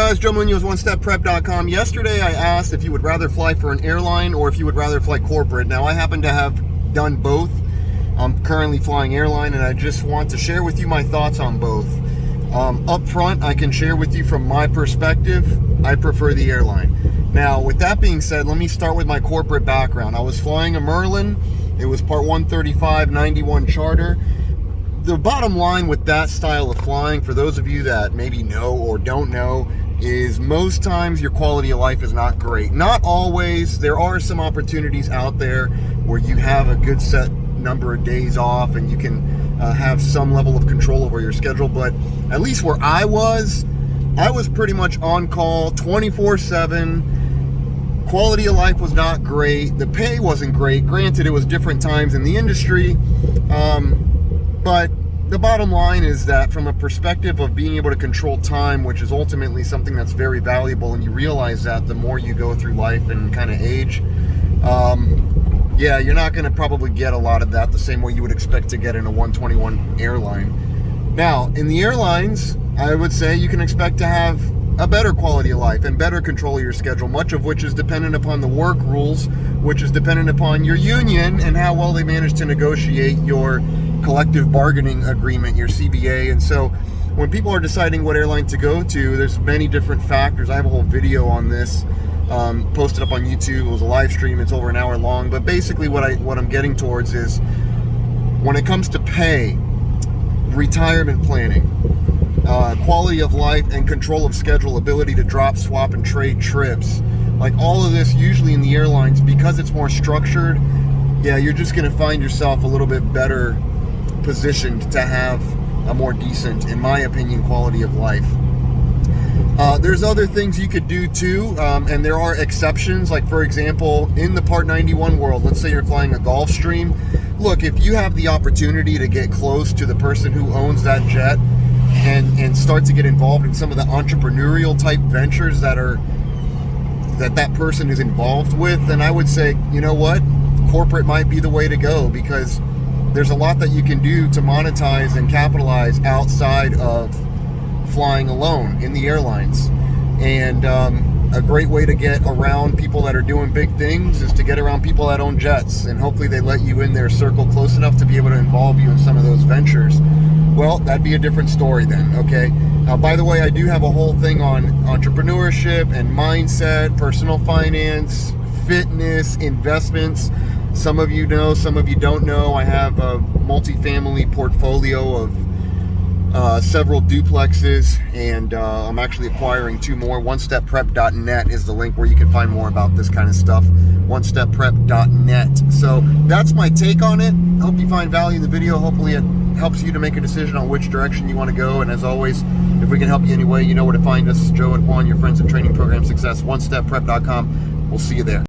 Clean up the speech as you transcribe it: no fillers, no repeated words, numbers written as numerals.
guys, Joe Munoz, OneStepPrep.com. Yesterday I asked if you would rather fly for an airline or if you would rather fly corporate. Now I happen to have done both. I'm currently flying airline and I just want to share with you my thoughts on both. Up front, I can share with you from my perspective, I prefer the airline. Now with that being said, let me start with my corporate background. I was flying a Merlin. It was Part 135-91 charter. The bottom line with that style of flying, for those of you that maybe know or don't know, is most times your quality of life is not great. Not always. There are some opportunities out there where you have a good set number of days off and you can have some level of control over your schedule, but at least where I was pretty much on call 24/7. Quality of life was not great. The pay wasn't great. Granted, it was different times in the industry, but the bottom line is that from a perspective of being able to control time, which is ultimately something that's very valuable, and you realize that the more you go through life and kind of age, yeah, you're not going to probably get a lot of that the same way you would expect to get in a 121 airline. Now, in the airlines, I would say you can expect to have a better quality of life and better control of your schedule, much of which is dependent upon the work rules, which is dependent upon your union and how well they manage to negotiate your collective bargaining agreement, your CBA. And so when people are deciding what airline to go to, there's many different factors. I have a whole video on this posted up on YouTube. It was a live stream. It's over an hour long. But basically what I'm getting towards is when it comes to pay, retirement planning, quality of life and control of schedule, ability to drop, swap, and trade trips, like all of this usually in the airlines, because it's more structured, yeah, you're just going to find yourself a little bit better positioned to have a more decent, in my opinion, quality of life. There's other things you could do too, and there are exceptions. Like for example, in the Part 91 world, let's say you're flying a Gulfstream. Look, if you have the opportunity to get close to the person who owns that jet and start to get involved in some of the entrepreneurial type ventures that person is involved with, then I would say, you know what, corporate might be the way to go, because there's a lot that you can do to monetize and capitalize outside of flying alone in the airlines. And a great way to get around people that are doing big things is to get around people that own jets, and hopefully they let you in their circle close enough to be able to involve you in some of those ventures. Well, that'd be a different story then, okay? By the way, I do have a whole thing on entrepreneurship and mindset, personal finance, fitness, investments. Some of you know, some of you don't know. I have a multifamily portfolio of several duplexes, and I'm actually acquiring 2 more. OneStepPrep.net is the link where you can find more about this kind of stuff. OneStepPrep.net. So that's my take on it. Hope you find value in the video. Hopefully it helps you to make a decision on which direction you want to go. And as always, if we can help you anyway, you know where to find us. Joe and Juan, your friends at Training Program Success. OneStepPrep.com. We'll see you there.